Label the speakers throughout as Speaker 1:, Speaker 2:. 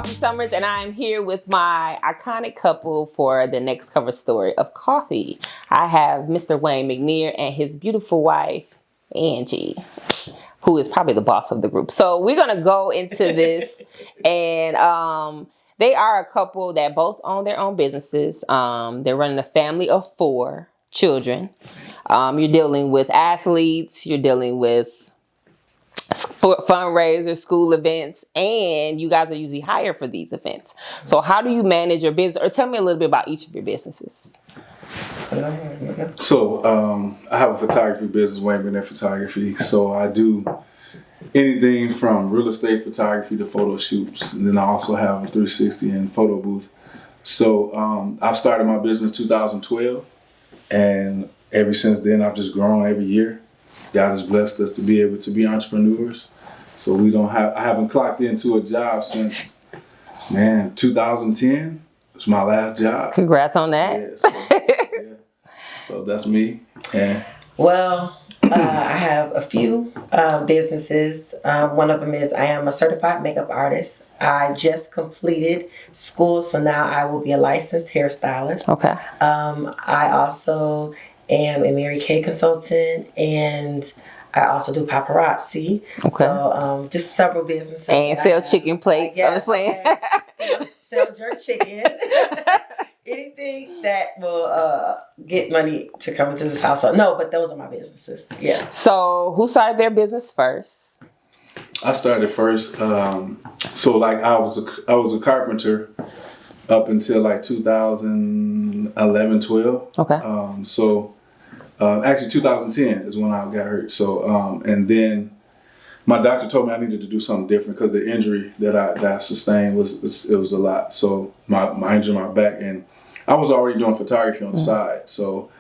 Speaker 1: Summers, and I'm here with my iconic couple for the next cover story of Coffea. I have Mr. Wayne McNair and his beautiful wife, Angie, who is probably the boss of the group. So we're going to go into this, and they are a couple that both own their own businesses. They're running a family of 4 children. You're dealing with athletes, you're dealing with fundraisers, school events, and you guys are usually hired for these events. So how do you manage your business? Or tell me a little bit about each of your businesses.
Speaker 2: So I have a photography business, Wayne and Andrea Photography. So I do anything from real estate photography to photo shoots. And then I also have a 360 and photo booth. So I started my business 2012. And ever since then, I've just grown every year. God has blessed us to be able to be entrepreneurs. So I haven't clocked into a job since, 2010. It was my last job.
Speaker 1: Congrats on that.
Speaker 2: Yeah, so that's me. Yeah.
Speaker 3: Well, I have a few businesses. One of them is I am a certified makeup artist. I just completed school, so now I will be a licensed hairstylist.
Speaker 1: Okay.
Speaker 3: I also am a Mary Kay consultant, and I also do paparazzi.
Speaker 1: Okay.
Speaker 3: So just several businesses.
Speaker 1: And sell chicken plates, I'm saying.
Speaker 3: Sell jerk chicken. Anything that will get money to come into this household. No, but those are my businesses. Yeah.
Speaker 1: So who started their business first?
Speaker 2: I started first. So like I was a carpenter up until like 2011, 12.
Speaker 1: Okay.
Speaker 2: Actually 2010 is when I got hurt. So, and then my doctor told me I needed to do something different because the injury that I sustained was a lot. So my injury in my back, and I was already doing photography on the side. So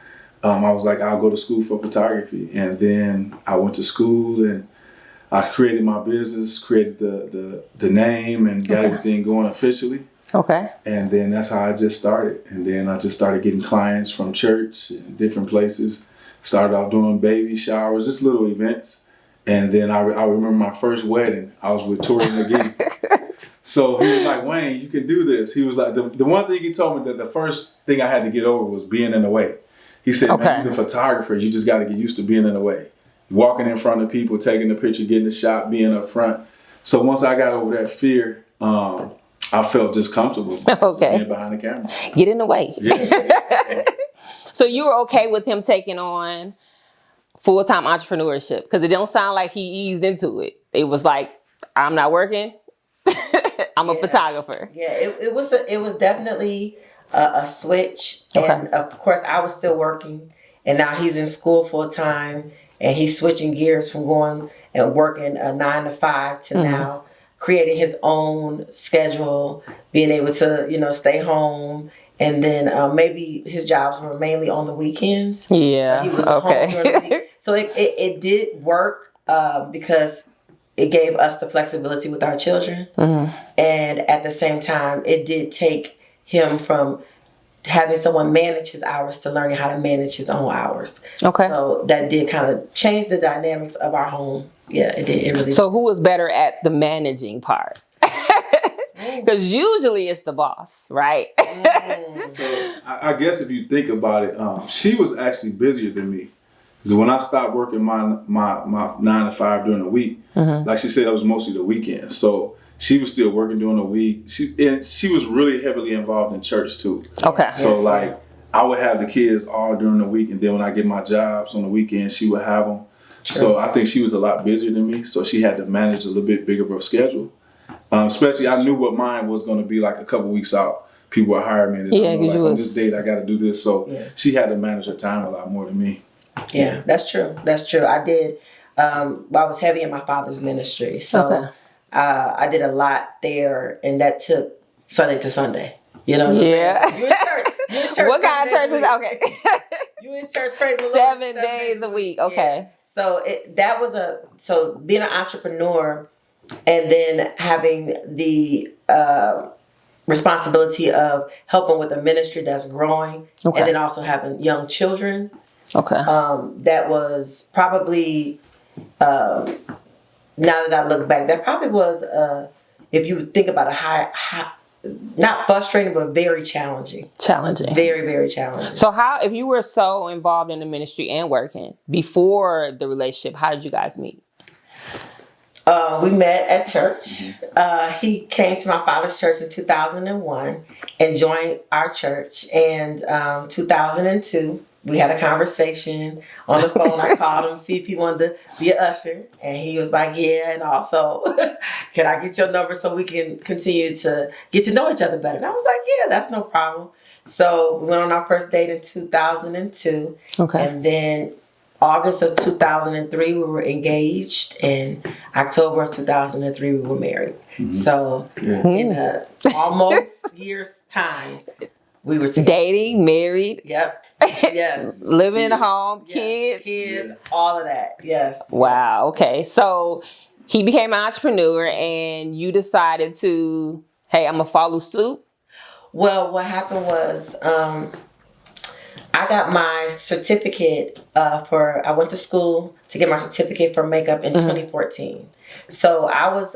Speaker 2: I was like, I'll go to school for photography. And then I went to school and I created my business, created the name, and got everything going officially.
Speaker 1: Okay.
Speaker 2: And then that's how I just started. And then I just started getting clients from church and different places. Started off doing baby showers, just little events. And then I remember my first wedding. I was with Tori McGee. So he was like, Wayne, you can do this. He was like, the one thing he told me that the first thing I had to get over was being in the way. He said, man, you're the photographer. You just got to get used to being in the way. Walking in front of people, taking the picture, getting the shot, being up front. So once I got over that fear, I felt just comfortable being behind the camera.
Speaker 1: Get in the way.
Speaker 2: Yeah.
Speaker 1: So you were okay with him taking on full-time entrepreneurship? Because it don't sound like he eased into it. It was like, I'm not working. I'm a photographer.
Speaker 3: Yeah, it was definitely a switch.
Speaker 1: Okay.
Speaker 3: And of course, I was still working. And now he's in school full-time. And he's switching gears from going and working a 9 to 5 to now creating his own schedule, being able to, stay home. And then maybe his jobs were mainly on the weekends.
Speaker 1: Yeah.
Speaker 3: So he was home during the week. So it did work because it gave us the flexibility with our children. Mm-hmm. And at the same time, it did take him from having someone manage his hours to learning how to manage his own hours.
Speaker 1: Okay.
Speaker 3: So that did kind of change the dynamics of our home. Yeah, it did. It really
Speaker 1: So who was better at the managing part? Because usually it's the boss, right?
Speaker 2: So I guess if you think about it, she was actually busier than me. Because when I stopped working my 9 to 5 during the week, like she said, that was mostly the weekend. So she was still working during the week. She was really heavily involved in church too.
Speaker 1: Okay.
Speaker 2: So like I would have the kids all during the week, and then when I get my jobs on the weekend, she would have them. True. So I think she was a lot busier than me. So she had to manage a little bit bigger of a schedule. Especially I knew what mine was going to be like a couple weeks out. People would hire me. And like, on this date, I got to do this. So she had to manage her time a lot more than me.
Speaker 3: Yeah, that's true. That's true. I did. I was heavy in my father's ministry. So I did a lot there. And that took Sunday to Sunday. You know what I'm saying? So
Speaker 1: What kind of church is that? Okay.
Speaker 3: You in church praise the Lord
Speaker 1: 7 days a week. Okay.
Speaker 3: Yeah. So being an entrepreneur and then having the responsibility of helping with a ministry that's growing,
Speaker 1: Okay.
Speaker 3: and then also having young children.
Speaker 1: Okay.
Speaker 3: That was probably, now that I look back, that probably was, if you think about a high, not frustrating, but very challenging.
Speaker 1: Challenging.
Speaker 3: Very, very challenging.
Speaker 1: So if you were so involved in the ministry and working before the relationship, how did you guys meet?
Speaker 3: We met at church. He came to my father's church in 2001 and joined our church. And 2002, we had a conversation on the phone. I called him to see if he wanted to be an usher. And he was like, yeah. And also, can I get your number so we can continue to get to know each other better? And I was like, yeah, that's no problem. So we went on our first date in 2002.
Speaker 1: Okay.
Speaker 3: And then August of 2003, we were engaged. And October of 2003, we were married. Mm-hmm. So in almost year's time, we were together.
Speaker 1: Dating, married.
Speaker 3: Yep. Yes.
Speaker 1: Living in a home,
Speaker 3: yes.
Speaker 1: kids,
Speaker 3: all of that. Yes.
Speaker 1: Wow. Okay. So he became an entrepreneur, and you decided to, hey, I'm gonna follow suit.
Speaker 3: Well, what happened was, I got my certificate I went to school to get my certificate for makeup in 2014. So I was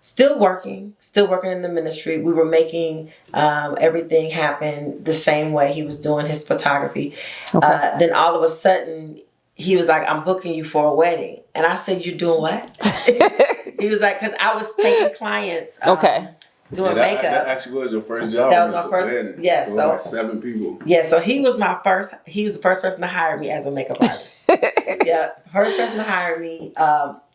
Speaker 3: still working in the ministry. We were making everything happen the same way. He was doing his photography. Okay. Then all of a sudden, he was like, I'm booking you for a wedding. And I said, you're doing what? He was like, because I was taking clients. Doing makeup.
Speaker 2: That actually was your first job.
Speaker 3: That was my first. Wedding. Yes.
Speaker 2: So it was like 7 people.
Speaker 3: Yeah. So he was the first person to hire me as a makeup artist. Yeah. First person to hire me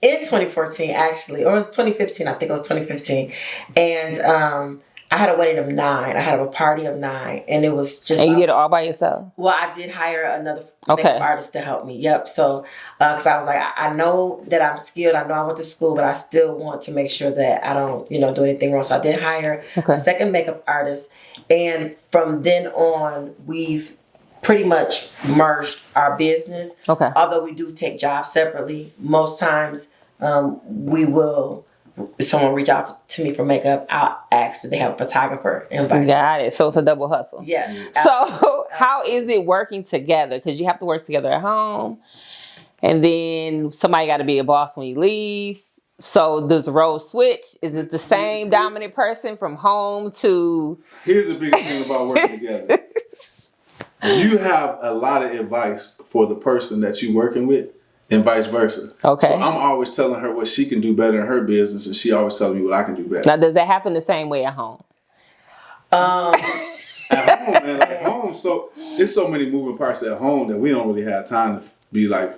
Speaker 3: in 2014, actually. Or it was 2015. I think it was 2015. And I had a wedding of 9. I had a party of 9. And it was just...
Speaker 1: And you did it all by yourself?
Speaker 3: Well, I did hire another makeup artist to help me. Yep. So, because I was like, I know that I'm skilled. I know I went to school, but I still want to make sure that I don't, do anything wrong. So I did hire a second makeup artist. And from then on, we've pretty much merged our business. Okay. Although we do take jobs separately, most times if someone reach out to me for makeup, I'll ask do they have a photographer and vice versa.
Speaker 1: Got it. So it's a double hustle.
Speaker 3: Yes.
Speaker 1: So how is it working together? Because you have to work together at home, and then somebody got to be a boss when you leave. So does the role switch? Is it the same dominant person from home to...
Speaker 2: Here's the biggest thing about working together. You have a lot of advice for the person that you're working with, and vice versa. Okay. So I'm always telling her what she can do better in her business, and she always telling me what I can do better.
Speaker 1: Now, does that happen the same way at home?
Speaker 2: At home, man. Like at home, so there's so many moving parts at home that we don't really have time to be like,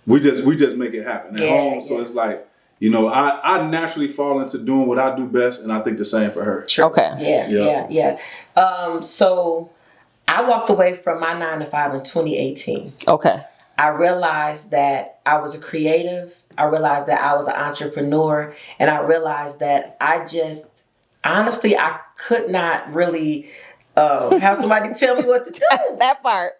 Speaker 2: we just make it happen at home. So it's like, I naturally fall into doing what I do best, and I think the same for her.
Speaker 3: True. Okay. Yeah. So I walked away from my 9 to 5 in 2018. Okay. I realized that I was a creative. I realized that I was an entrepreneur. And I realized that honestly, I could not really have somebody tell me what to do.
Speaker 1: That part.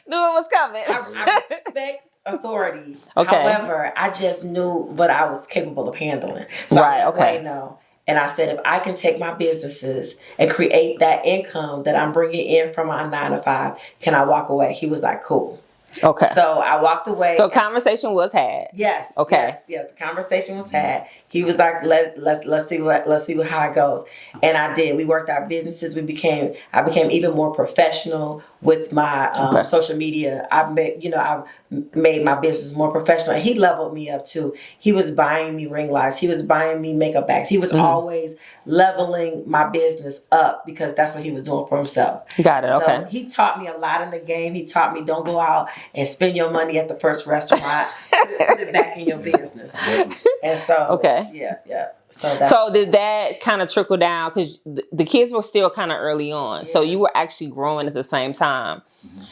Speaker 1: Knew it was coming.
Speaker 3: I respect authority. Okay. However, I just knew what I was capable of handling. So I know. And I said, if I can take my businesses and create that income that I'm bringing in from my 9 to 5, can I walk away? He was like, cool. Okay. So I walked away.
Speaker 1: So conversation was had.
Speaker 3: Yes. Okay. Yes. The conversation was had. He was like, let's see how it goes. And I did. We worked our businesses. I became even more professional with my social media. I made my business more professional. And he leveled me up too. He was buying me ring lights. He was buying me makeup bags. He was always leveling my business up because that's what he was doing for himself.
Speaker 1: Got it. Okay.
Speaker 3: So he taught me a lot in the game. He taught me don't go out and spend your money at the first restaurant. Put it back in your business. And so, yeah.
Speaker 1: So did that kind of trickle down? Because the kids were still kind of early on. Yeah. So you were actually growing at the same time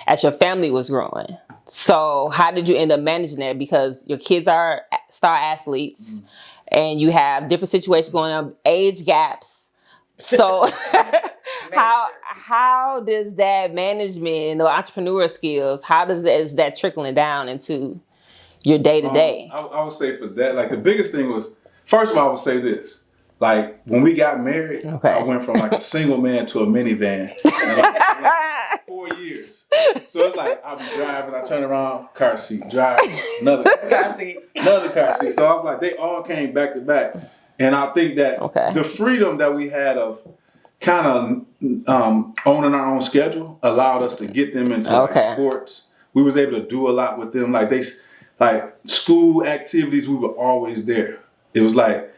Speaker 1: as your family was growing. So how did you end up managing that? Because your kids are star athletes and you have different situations going on, age gaps. So how how does that management and the entrepreneur skills, how does that, is that trickling down into your day to day?
Speaker 2: I would say for that, like the biggest thing was, first of all, I would say this. Like when we got married, I went from like a single man to a minivan in like 4 years. So it's like I'll be driving, I turn around, car seat, drive, another car seat, another car seat. So I'm like, they all came back to back. And I think that the freedom that we had of kind of owning our own schedule allowed us to get them into like sports. We was able to do a lot with them. Like school activities, we were always there. It was like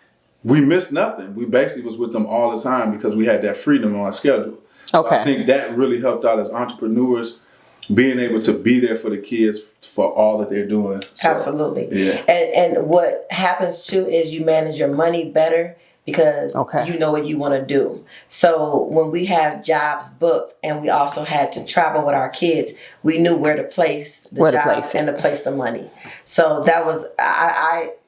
Speaker 2: we missed nothing. We basically was with them all the time because we had that freedom on our schedule. So I think that really helped out as entrepreneurs, being able to be there for the kids for all that they're doing. So,
Speaker 3: absolutely. Yeah. And what happens too is you manage your money better because you know what you want to do. So when we have jobs booked and we also had to travel with our kids, we knew where to place the jobs and to place the money. So that was,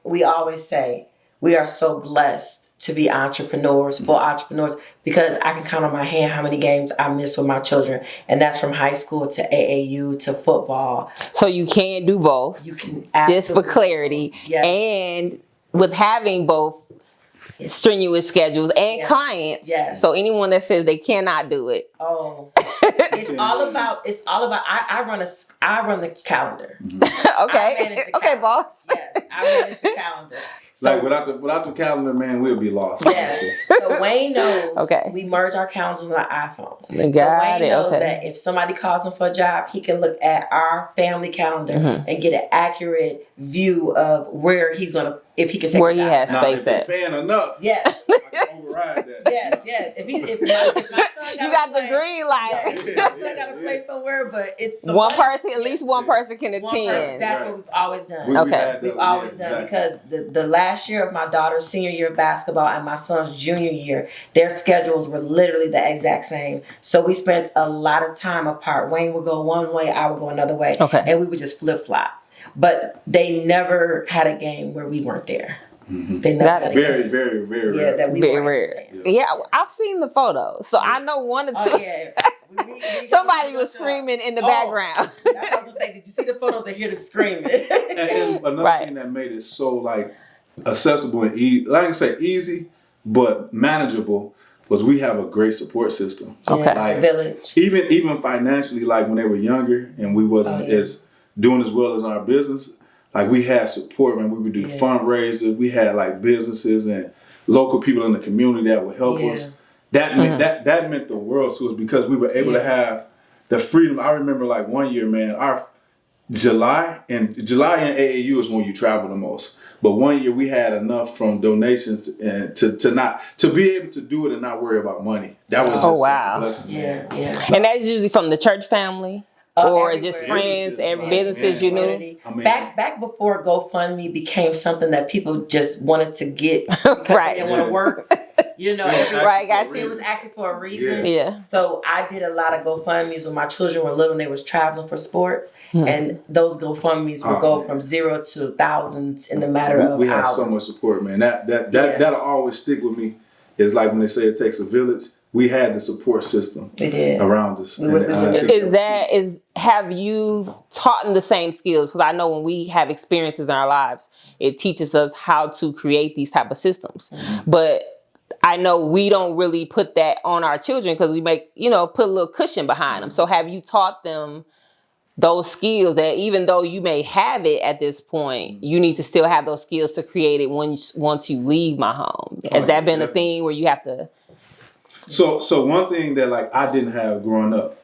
Speaker 3: we always say, we are so blessed to be entrepreneurs, full entrepreneurs, because I can count on my hand how many games I missed with my children. And that's from high school to AAU to football.
Speaker 1: So you can do both.
Speaker 3: You can
Speaker 1: just for clarity. Yes. And with having both strenuous schedules and clients. Yes. So anyone that says they cannot do it.
Speaker 3: Oh, it's all about, I run the calendar.
Speaker 1: Okay. Okay, boss.
Speaker 3: Yes. I manage the calendar.
Speaker 2: So, like without the calendar, man, we'll be lost.
Speaker 3: Yes. So Wayne knows we merge our calendars with our iPhones. So Wayne knows that if somebody calls him for a job, he can look at our family calendar and get an accurate view of where he's gonna, if he can take
Speaker 1: where
Speaker 3: the job.
Speaker 1: He has space
Speaker 2: at. Paying enough.
Speaker 3: Yes.
Speaker 2: I can override that.
Speaker 3: Yes. If my son
Speaker 1: you got the green light.
Speaker 3: My son got to play somewhere, but it's
Speaker 1: one person. At least one person can attend.
Speaker 3: That's what we've always done.
Speaker 1: We've
Speaker 3: always done because the last year of my daughter's senior year of basketball and my son's junior year, their schedules were literally the exact same. So we spent a lot of time apart. Wayne would go one way, I would go another way, and we would just flip flop. But they never had a game where we weren't there.
Speaker 2: Mm-hmm.
Speaker 3: They never had a
Speaker 2: very,
Speaker 3: game.
Speaker 2: very, very
Speaker 3: rare. That we
Speaker 1: very rare. Yeah, I've seen the photos, so I know one or two.
Speaker 3: Oh, yeah.
Speaker 1: Somebody was screaming in the background.
Speaker 3: That's what I was gonna say. Did you see the photos and hear the screaming?
Speaker 2: and another thing that made it so like accessible and easy, like I say, easy but manageable, was we have a great support system.
Speaker 3: Like, village.
Speaker 2: Even financially, like when they were younger and we wasn't as doing as well as in our business, like we had support, man. We would do fundraisers. We had like businesses and local people in the community that would help us. That meant that meant the world to us because we were able to have the freedom. I remember like one year, man, our July and AAU is when you travel the most. But one year we had enough from donations to be able to do it and not worry about money. That was just a blessing.
Speaker 3: Yeah.
Speaker 1: And that's usually from the church family. Or is just friends, businesses you knew?
Speaker 3: I mean, back before GoFundMe became something that people just wanted to get because they didn't want to work. You know, it was actually for a reason.
Speaker 1: Yeah.
Speaker 3: So I did a lot of GoFundMes when my children were little and they was traveling for sports. And those GoFundMes would go from 0 to thousands in the matter of hours.
Speaker 2: We had so much support, man. That'll always stick with me. It's like when they say it takes a village. We had the support system around us.
Speaker 1: Have you taught them the same skills? Because I know when we have experiences in our lives, it teaches us how to create these type of systems. But I know we don't really put that on our children because we put a little cushion behind them. So have you taught them those skills that even though you may have it at this point, you need to still have those skills to create it once you leave my home? Has that been a thing where you have to...
Speaker 2: So one thing that like I didn't have growing up,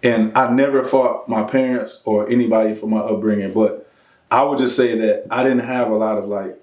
Speaker 2: and I never fought my parents or anybody for my upbringing, but I would just say that I didn't have a lot of like,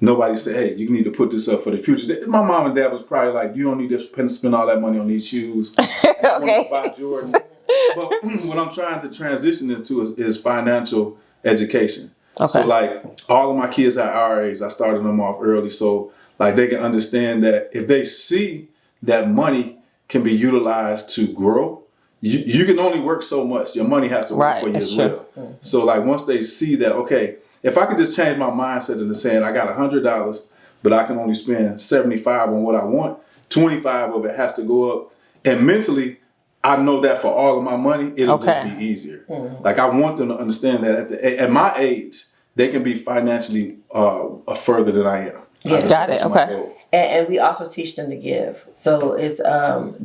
Speaker 2: nobody said, hey, you need to put this up for the future. My mom and dad was probably like, you don't need to spend all that money on these shoes. Buy Jordan. But what I'm trying to transition into is financial education. So like all of my kids had IRAs. I started them off early so like they can understand that if they see that money can be utilized to grow. You can only work so much. Your money has to work for you as well. So like once they see that, okay, if I could just change my mindset into saying I got $100, but I can only spend 75 on what I want, 25 of it has to go up And mentally, I know that for all of my money, it'll just be easier. Like I want them to understand that at my age, they can be financially further than I am.
Speaker 3: Yeah,
Speaker 1: got it. Okay.
Speaker 3: And we also teach them to give. So it's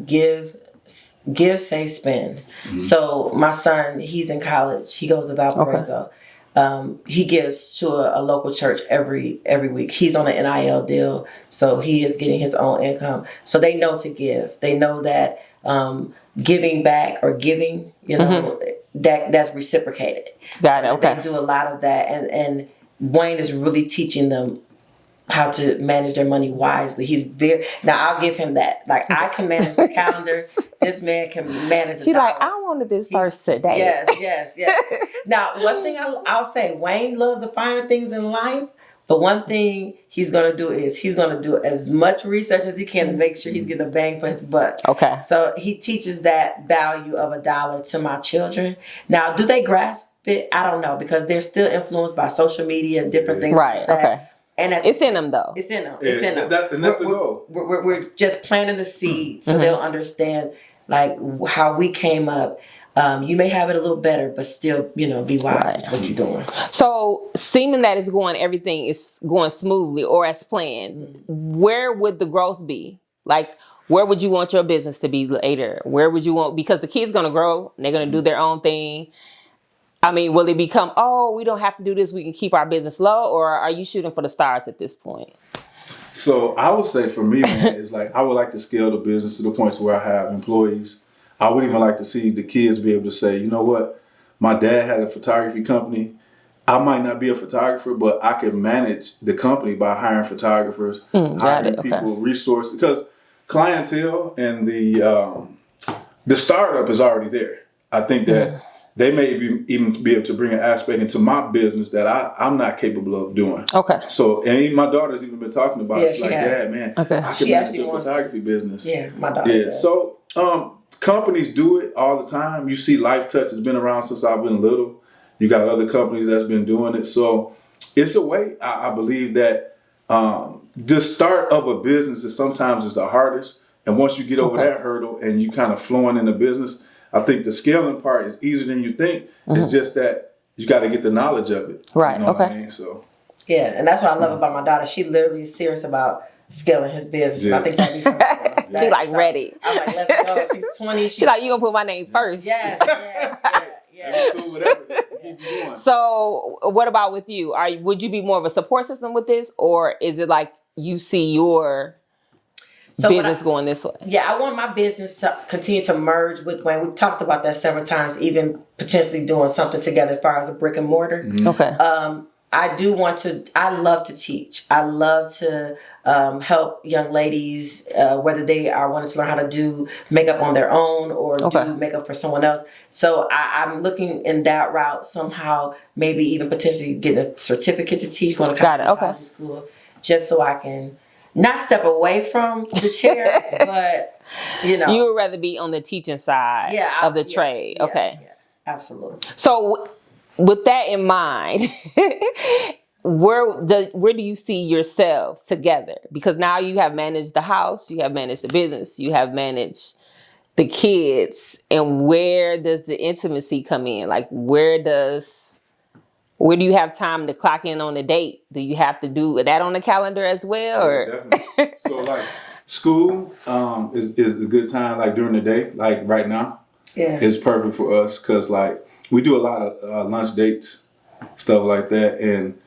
Speaker 3: give, save, spend. So my son, he's in college. He goes to Valparaiso. He gives to a local church every week. He's on an NIL deal, so he is getting his own income. So they know to give. They know that giving back or giving, that's reciprocated.
Speaker 1: Got it. Okay.
Speaker 3: They do a lot of that, and Wayne is really teaching them how to manage their money wisely. He's now I'll give him that. Like I can manage the calendar. This man can manage the
Speaker 1: She's
Speaker 3: dollar.
Speaker 1: like, I wanted this purse today.
Speaker 3: Yes. Now, one thing I'll say, Wayne loves the finer things in life, but one thing he's going to do is he's going to do as much research as he can to make sure he's getting a bang for his buck.
Speaker 1: Okay.
Speaker 3: So he teaches that value of $1 to my children. Now, do they grasp it? I don't know, because they're still influenced by social media and different things
Speaker 1: Right.
Speaker 3: like that.
Speaker 1: Okay.
Speaker 3: And
Speaker 1: It's in them though.
Speaker 3: It's in them.
Speaker 2: Yeah,
Speaker 3: It's in them.
Speaker 2: and that's the goal.
Speaker 3: We're just planting the seed so they'll understand like how we came up. You may have it a little better, but still, be wise with what you're doing.
Speaker 1: So, seeming that everything is going smoothly or as planned, where would the growth be? Like, where would you want your business to be later? Where would you want, because the kids going to grow, and they're going to do their own thing. I mean, will it become, we don't have to do this, we can keep our business low, or are you shooting for the stars at this point?
Speaker 2: So I would say for me, man, it's like I would like to scale the business to the point where I have employees. I would even like to see the kids be able to say, you know what, my dad had a photography company. I might not be a photographer, but I can manage the company by hiring photographers, hiring people, resources, because clientele and the startup is already there. I think that they may even be able to bring an aspect into my business that I'm not capable of doing.
Speaker 1: Okay.
Speaker 2: So, and even my daughter's even been talking about it. She's like, Dad, man, I can manage a photography business.
Speaker 3: Yeah, my daughter.
Speaker 2: Yeah, so companies do it all the time. You see Life Touch has been around since I've been little. You got other companies that's been doing it. So it's a way. I believe that the start of a business is sometimes the hardest. And once you get over that hurdle and you kind of flowing in the business, I think the scaling part is easier than you think. It's just that you got to get the knowledge of it.
Speaker 1: Right.
Speaker 2: You know what I mean? So.
Speaker 3: Yeah, and that's what I love about my daughter. She literally is serious about scaling his business. Yeah. I think that'd be fun.
Speaker 1: She like ready.
Speaker 3: I'm like, let's go. She's 20.
Speaker 1: She's like, you gonna put my name first.
Speaker 3: Yes.
Speaker 2: Cool, whatever. Keep going.
Speaker 1: So what about with you? Would you be more of a support system with this, or is it like you see your business going this way?
Speaker 3: Yeah, I want my business to continue to merge with Wayne. We've talked about that several times, even potentially doing something together as far as a brick and mortar.
Speaker 1: Okay.
Speaker 3: I love to teach. I love to help young ladies, whether they are wanting to learn how to do makeup on their own or do makeup for someone else. So I'm looking in that route somehow, maybe even potentially getting a certificate to teach, going to college school, just so I can not step away from the chair, but
Speaker 1: you would rather be on the teaching side of the trade. Okay.
Speaker 3: Yeah, absolutely.
Speaker 1: So with that in mind, where do you see yourselves together? Because now you have managed the house, you have managed the business, you have managed the kids, and where does the intimacy come in? Like where do you have time to clock in on a date? Do you have to do that on the calendar as well? Or
Speaker 2: definitely. So like school is a good time, like during the day, like right now. Yeah, it's perfect for us because like we do a lot of lunch dates, stuff like that. And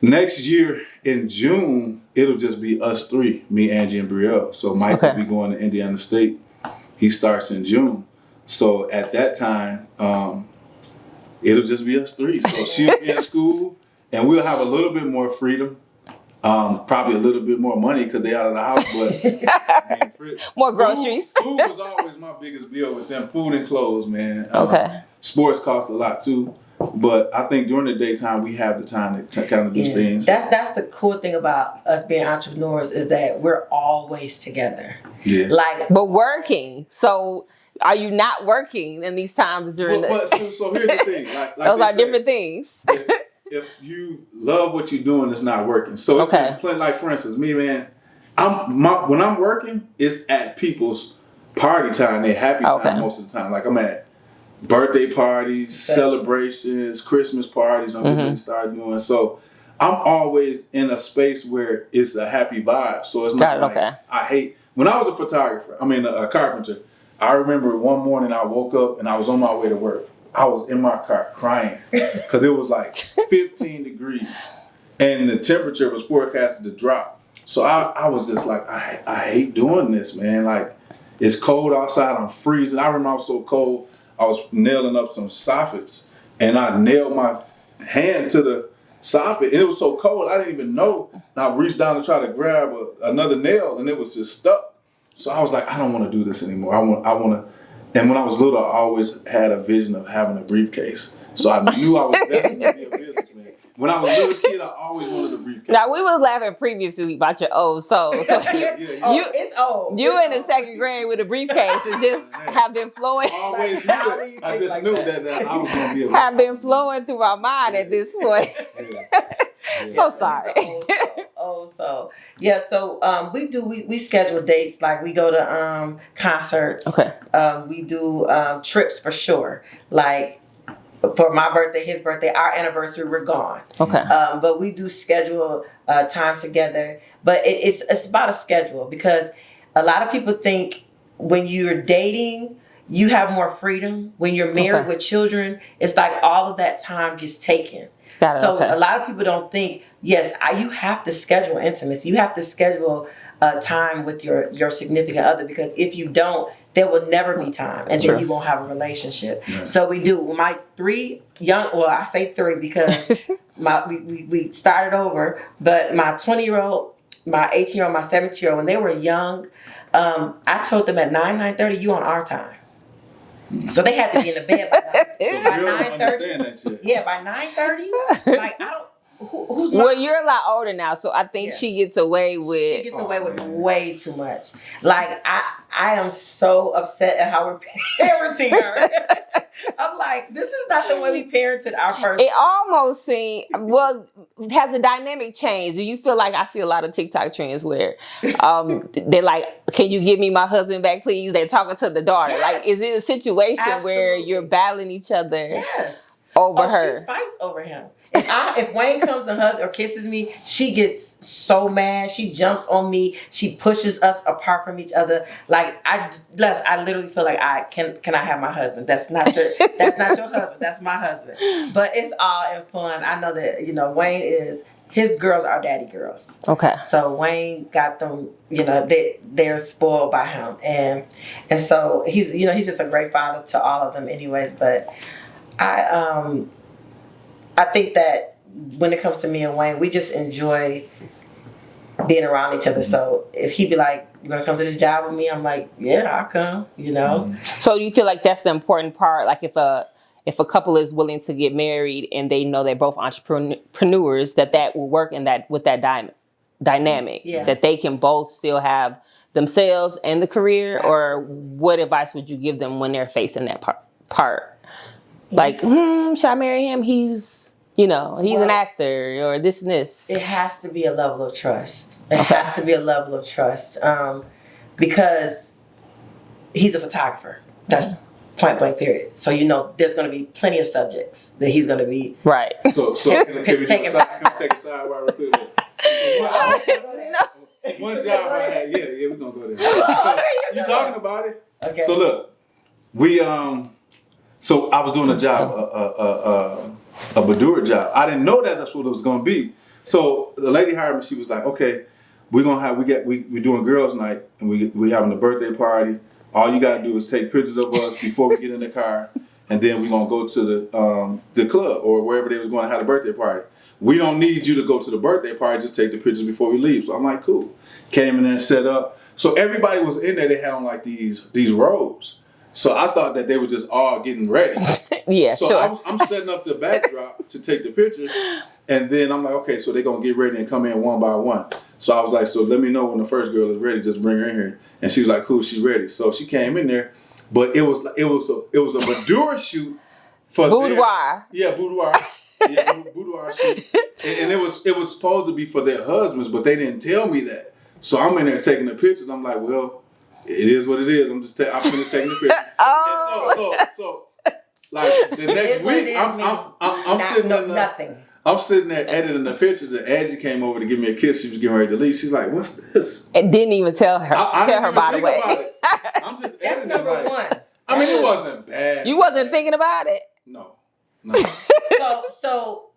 Speaker 2: next year in June, it'll just be us three, me, Angie, and Brielle. So Mike will be going to Indiana State. He starts in June. So at that time, it'll just be us three. So she'll be in school, and we'll have a little bit more freedom. Probably a little bit more money because they out of the house, but
Speaker 1: more groceries.
Speaker 2: Food was always my biggest bill with them. Food and clothes, man. Sports cost a lot too, but I think during the daytime we have the time to kind of do things.
Speaker 3: That's the cool thing about us being entrepreneurs is that we're always together.
Speaker 2: Yeah.
Speaker 1: But working. So are you not working in these times during
Speaker 2: so here's the thing. Like
Speaker 1: those are different things.
Speaker 2: If you love what you're doing, it's not working. So it's plenty, like for instance, me, man, when I'm working, it's at people's party time, they happy time most of the time. Like I'm at birthday parties, celebrations, Christmas parties. I'm getting start doing. So I'm always in a space where it's a happy vibe. So it's not like I hate. When I was a photographer, a carpenter. I remember one morning I woke up and I was on my way to work. I was in my car crying because it was like 15 degrees and the temperature was forecasted to drop. So I was just like, I hate doing this, man. Like, it's cold outside. I'm freezing. I remember I was so cold. I was nailing up some soffits, and I nailed my hand to the soffit, and it was so cold I didn't even know. And I reached down to try to grab another nail, and it was just stuck. So I was like, I don't want to do this anymore. I want to. And when I was little, I always had a vision of having a briefcase. So I knew I was destined to be a businessman. When I was a little kid, I always wanted a briefcase.
Speaker 1: Now, we was laughing previously about your old soul. So
Speaker 3: it's old.
Speaker 1: You in the second grade with a briefcase and just have been flowing.
Speaker 2: Always knew. I just knew that I was going to be a
Speaker 1: have been flowing through my mind at this point. So sorry.
Speaker 3: So we schedule dates, like we go to concerts.
Speaker 1: Okay.
Speaker 3: We do trips for sure. Like for my birthday, his birthday, our anniversary, we're gone.
Speaker 1: Okay.
Speaker 3: But we do schedule time together. But it's about a schedule, because a lot of people think when you're dating, you have more freedom. When you're married with children, it's like all of that time gets taken. So a lot of people don't think, yes, you have to schedule intimacy. You have to schedule time with your significant other, because if you don't, there will never be time, and then you won't have a relationship. Yeah. So we do. My I say three because we started over, but my 20-year-old, my 18-year-old, my 17-year-old, when they were young, I told them at 9:30, you on our time. So they had to be in the bed by 9:30. Yeah, by 9:30. Like I don't. Who's
Speaker 1: well, you're a lot older now, so I think she gets away with.
Speaker 3: She gets away with way too much. Like I am so upset at how we're parenting her. I'm like, this is not the way we parented our first.
Speaker 1: It almost seems, has the dynamic changed? Do you feel like I see a lot of TikTok trends where they're like, can you give me my husband back, please? They're talking to the daughter. Yes. Like, is it a situation where you're battling each other over her?
Speaker 3: She fights over him. If Wayne comes and hugs or kisses me, she gets so mad. She jumps on me. She pushes us apart from each other. Like I literally feel like can I have my husband? That's not your husband. That's my husband. But it's all in fun. I know that Wayne his girls are daddy girls. Okay. So Wayne got them. They're spoiled by him, and so he's just a great father to all of them. Anyways, but I think that when it comes to me and Wayne, we just enjoy being around each other. So if he'd be like, "You gonna come to this job with me?" I'm like, "Yeah, I'll come."
Speaker 1: So do you feel like that's the important part? Like if a couple is willing to get married and they know they're both entrepreneurs, that will work in that with that dynamic. Yeah. That they can both still have themselves and the career. Absolutely. Or what advice would you give them when they're facing that part? Like, should I marry him? He's an actor, or this and this.
Speaker 3: It has to be a level of trust. It has to be a level of trust, because he's a photographer. That's point blank period. So there's going to be plenty of subjects that he's going to be
Speaker 1: right.
Speaker 2: So can we take a sidebar real quick? One job I had. Yeah, we're gonna go there. You talking about it? Okay. So look, we So I was doing a job, a boudoir job. I didn't know that's what it was going to be. So the lady hired me. She was like, "Okay, we're doing girls' night, and we having a birthday party. All you gotta do is take pictures of us before we get in the car, and then we're gonna go to the club or wherever they was going to have a birthday party. We don't need you to go to the birthday party. Just take the pictures before we leave." So I'm like, "Cool." Came in there and set up. So everybody was in there. They had on like these robes. So I thought that they were just all getting ready.
Speaker 1: Yeah,
Speaker 2: so
Speaker 1: sure.
Speaker 2: I'm setting up the backdrop to take the pictures. And then I'm like, okay, so they're going to get ready and come in one by one. So I was like, so let me know when the first girl is ready. Just bring her in here. And she was like, cool, she's ready. So she came in there. But it was a boudoir shoot for
Speaker 1: boudoir.
Speaker 2: Boudoir. Yeah, boudoir shoot. And it was supposed to be for their husbands, but they didn't tell me that. So I'm in there taking the pictures. I'm like, well, it is what it is. I finished taking the picture.
Speaker 1: Oh.
Speaker 2: And so like the next week, I'm sitting there.
Speaker 3: Nothing.
Speaker 2: I'm sitting there editing the pictures, and Angie came over to give me a kiss. She was getting ready to leave. She's like, "What's this?"
Speaker 1: And didn't even tell her. Tell her, by the way.
Speaker 2: I'm just
Speaker 3: That's
Speaker 2: editing.
Speaker 3: number one.
Speaker 2: I mean, it wasn't bad.
Speaker 1: You wasn't thinking about it.
Speaker 2: No.
Speaker 3: So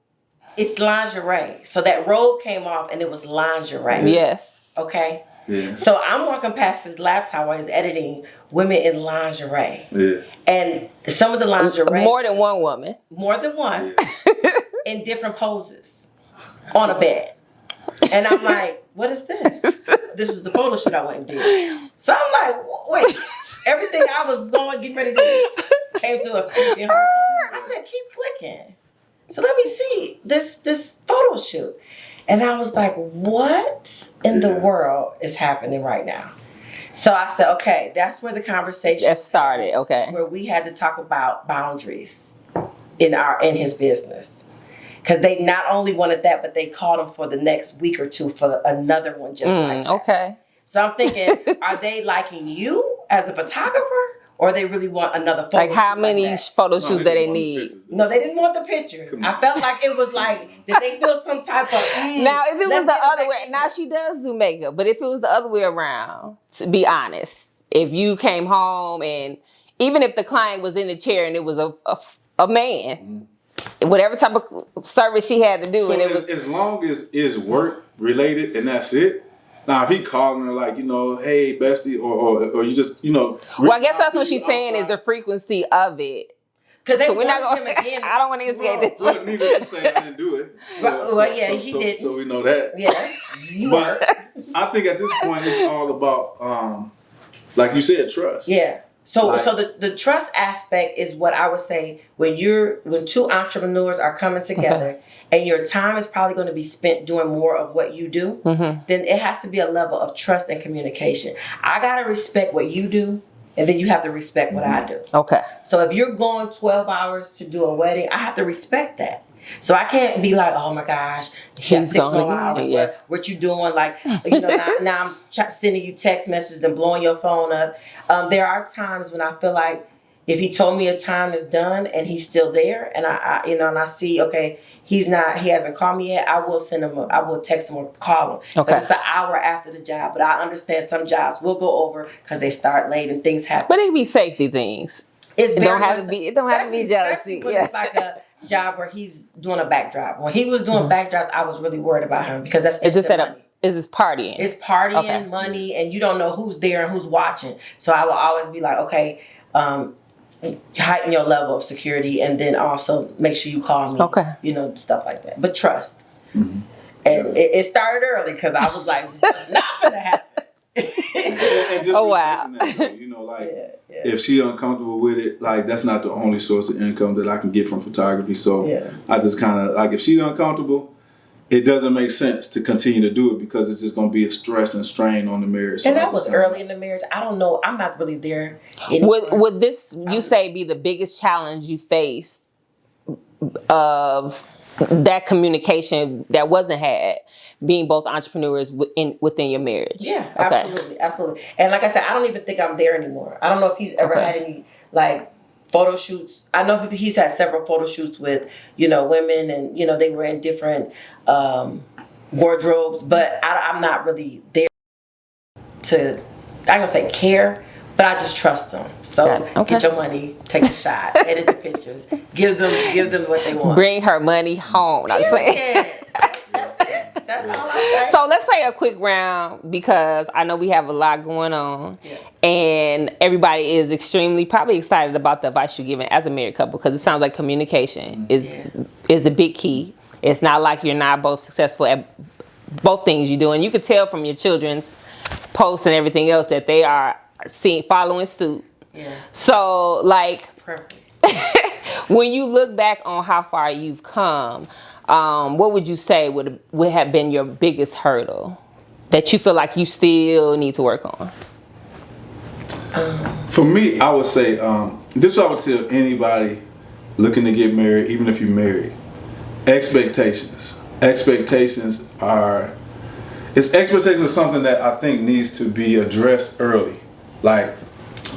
Speaker 3: it's lingerie. So that robe came off, and it was lingerie.
Speaker 1: Yes.
Speaker 3: Okay.
Speaker 2: Yeah.
Speaker 3: So I'm walking past his laptop while he's editing women in lingerie.
Speaker 2: Yeah.
Speaker 3: And some of the lingerie.
Speaker 1: More than one woman.
Speaker 3: More than one.
Speaker 2: Yeah.
Speaker 3: In different poses. On a bed. And I'm like, what is this? This was the photo shoot I went and did. So I'm like, wait. Everything I was getting ready to do came to a screeching halt. I said, keep clicking. So let me see this photo shoot. And I was like, what in the world is happening right now? So I said, okay, that's where the conversation
Speaker 1: started. Okay.
Speaker 3: Where we had to talk about boundaries in his business. Because they not only wanted that, but they called him for the next week or two for another one just like that.
Speaker 1: Okay.
Speaker 3: So I'm thinking, are they liking you as a photographer? Or they really want another photo
Speaker 1: Like how
Speaker 3: shoot
Speaker 1: many
Speaker 3: like that?
Speaker 1: photo shoots that they need?
Speaker 3: No, they didn't want the pictures. I felt like it was like, did they feel some type of...
Speaker 1: Now, if it was the other way, now she does do makeup, but if it was the other way around, to be honest, if you came home and even if the client was in the chair and it was a man, whatever type of service she had to do,
Speaker 2: So
Speaker 1: and it was...
Speaker 2: as long as it's work related and that's it. Now, if he calling her like, hey, bestie, or you just,
Speaker 1: Well, I guess that's what she's saying is the frequency of it.
Speaker 3: Because
Speaker 1: So we're not going to... I don't want to instigate this.
Speaker 2: Well, needless to say, I didn't do it.
Speaker 3: He did.
Speaker 2: So we know that.
Speaker 3: Yeah.
Speaker 2: But I think at this point, it's all about, like you said, trust.
Speaker 3: Yeah. So the trust aspect is what I would say when two entrepreneurs are coming together and your time is probably going to be spent doing more of what you do, then it has to be a level of trust and communication. I got to respect what you do, and then you have to respect what I do.
Speaker 1: Okay.
Speaker 3: So if you're going 12 hours to do a wedding, I have to respect that. So I can't be like, oh my gosh, here's 6 more hours.
Speaker 1: Yeah.
Speaker 3: What you doing? Like, now I'm sending you text messages and blowing your phone up. There are times when I feel like if he told me a time is done and he's still there, and I see, okay, he hasn't called me yet, I will text him or call him.
Speaker 1: Okay.
Speaker 3: It's an hour after the job, but I understand some jobs will go over because they start late and things happen.
Speaker 1: But it be safety things.
Speaker 3: It
Speaker 1: don't have to be jealousy.
Speaker 3: Yeah. It's like a job where he's doing a backdrop. When he was doing backdrops, I was really worried about him because that's money.
Speaker 1: Is this partying?
Speaker 3: It's partying, money, and you don't know who's there and who's watching. So I will always be like, okay, heighten your level of security, and then also make sure you call me.
Speaker 1: Okay.
Speaker 3: Stuff like that. But trust. Mm-hmm. And it started early because I was like, what's not gonna happen?
Speaker 2: And just
Speaker 1: wow.
Speaker 2: That, if she uncomfortable with it, like that's not the only source of income that I can get from photography. So I just kind of like, if she's uncomfortable, it doesn't make sense to continue to do it because it's just going to be a stress and strain on the marriage. So
Speaker 3: and that was early in the marriage. I don't know. I'm not really there anymore.
Speaker 1: Would this, you say, be the biggest challenge you faced of that communication that wasn't had, being both entrepreneurs within your marriage?
Speaker 3: Yeah, absolutely. And like I said, I don't even think I'm there anymore. I don't know if he's ever had any like photo shoots. I know he's had several photo shoots with women, and they were in different wardrobes, but I'm not really there to, I'm gonna say care, but I just trust them. So get your money, take a shot, edit the pictures, give them what they want.
Speaker 1: Bring her money home. I'm saying.
Speaker 3: That's it. That's all I say.
Speaker 1: So let's play a quick round because I know we have a lot going on, and everybody is probably excited about the advice you're giving as a married couple, because it sounds like communication is a big key. It's not like you're not both successful at both things you do, and you can tell from your children's posts and everything else that they are following suit. Yeah. So when you look back on how far you've come, what would you say would have been your biggest hurdle that you feel like you still need to work on?
Speaker 2: For me, I would say, this is what I would tell anybody looking to get married, even if you're married. Expectations. Expectations are something that I think needs to be addressed early. like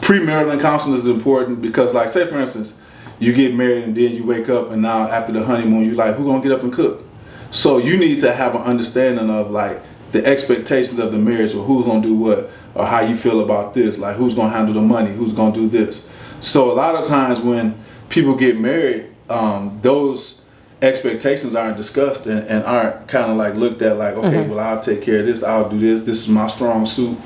Speaker 2: premarital counseling is important because, like, say for instance, you get married and then you wake up and now after the honeymoon you like, who gonna get up and cook? So you need to have an understanding of like the expectations of the marriage, or who's gonna do what, or how you feel about this, like who's gonna handle the money, who's gonna do this. So a lot of times when people get married, those expectations aren't discussed and aren't kind of like looked at like, okay, well, I'll take care of this, I'll do this, this is my strong suit.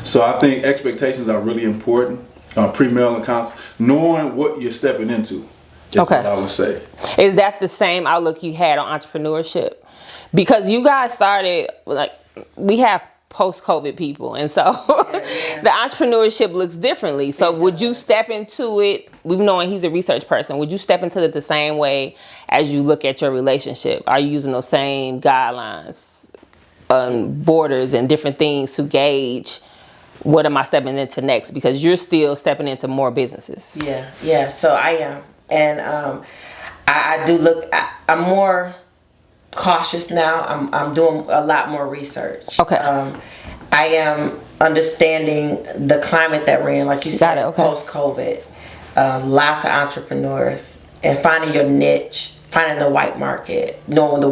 Speaker 2: So I think expectations are really important. Premarital counseling, knowing what you're stepping into is what I would say.
Speaker 1: Is that the same outlook you had on entrepreneurship? Because you guys started, like, we have post-COVID people, and so the entrepreneurship looks differently. So would you step into it, we've known he's a research person, would you step into it the same way as you look at your relationship? Are you using those same guidelines, borders and different things to gauge what am I stepping into next? Because you're still stepping into more businesses.
Speaker 3: Yeah. So I am. And I do look, I'm more cautious now. I'm doing a lot more research.
Speaker 1: Okay.
Speaker 3: I am understanding the climate that we're in, like you said, post-COVID. Lots of entrepreneurs and finding your niche, finding the white market, knowing the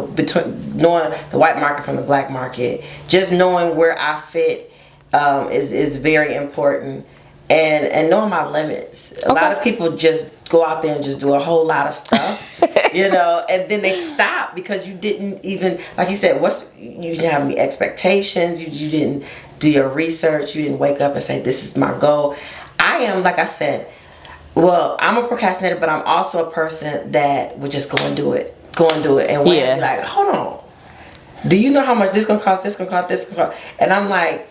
Speaker 3: white market from the black market, just knowing where I fit is very important, and knowing my limits. A lot of people just go out there and just do a whole lot of stuff, and then they stop because you didn't even, like you said, you didn't have any expectations, you didn't do your research, you didn't wake up and say, this is my goal. I am, like I said, well, I'm a procrastinator, but I'm also a person that would just go and do it, and wait and be like, hold on, do you know how much this gonna cost, and I'm like,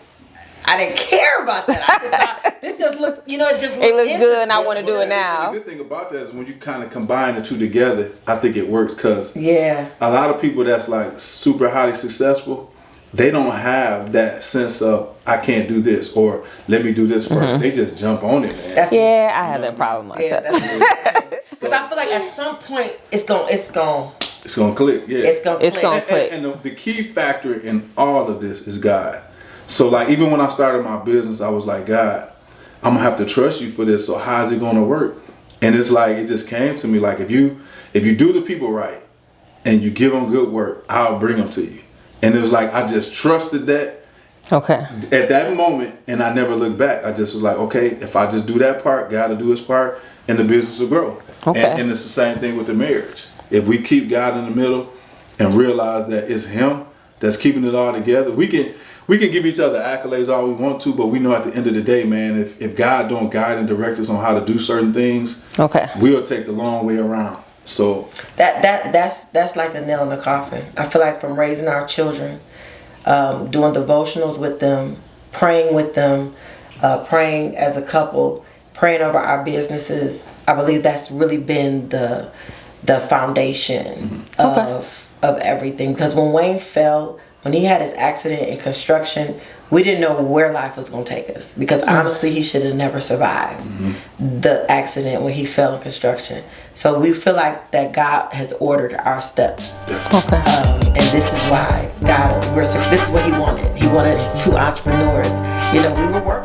Speaker 3: I didn't care about that. I just thought, this just looks, it just looks
Speaker 1: good and I want to do it now.
Speaker 2: The good thing about that is when you kind of combine the two together, I think it works because
Speaker 3: a
Speaker 2: lot of people that's like super highly successful, they don't have that sense of, I can't do this, or let me do this first. They just jump on it, man.
Speaker 1: I have that problem myself.
Speaker 3: Because I feel like at some point it's gonna
Speaker 2: click. Yeah,
Speaker 3: it's gonna click.
Speaker 2: And the key factor in all of this is God. So like even when I started my business, I was like, God, I'm gonna have to trust you for this. So how is it gonna work? And it's like, it just came to me like, if you do the people right and you give them good work, I'll bring them to you. And it was like, I just trusted that at that moment, and I never looked back. I just was like, okay, if I just do that part, God will do his part and the business will grow. And it's the same thing with the marriage. If we keep God in the middle and realize that it's him that's keeping it all together, we can give each other accolades all we want to, but we know at the end of the day, man, if God don't guide and direct us on how to do certain things, we'll take the long way around. So
Speaker 3: that's like the nail in the coffin. I feel like from raising our children, doing devotionals with them, praying with them, praying as a couple, praying over our businesses, I believe that's really been the foundation of everything. Because when Wayne fell, when he had his accident in construction, we didn't know where life was going to take us. Because honestly, he should have never survived the accident when he fell in construction. So we feel like that God has ordered our steps. And this is why this is what he wanted. He wanted two entrepreneurs. We were working.